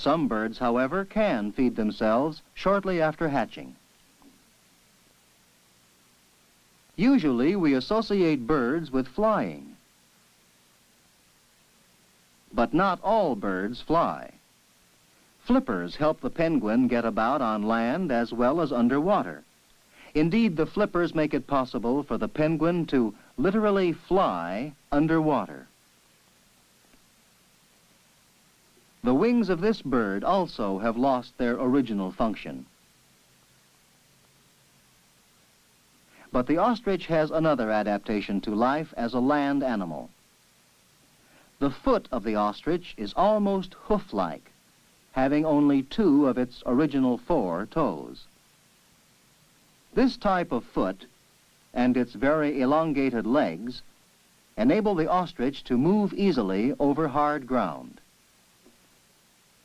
Some birds, however, can feed themselves shortly after hatching. Usually, we associate birds with flying. But not all birds fly. Flippers help the penguin get about on land as well as underwater. Indeed, the flippers make it possible for the penguin to literally fly underwater. The wings of this bird also have lost their original function. But the ostrich has another adaptation to life as a land animal. The foot of the ostrich is almost hoof-like, having only 2 of its original 4 toes. This type of foot and its very elongated legs enable the ostrich to move easily over hard ground.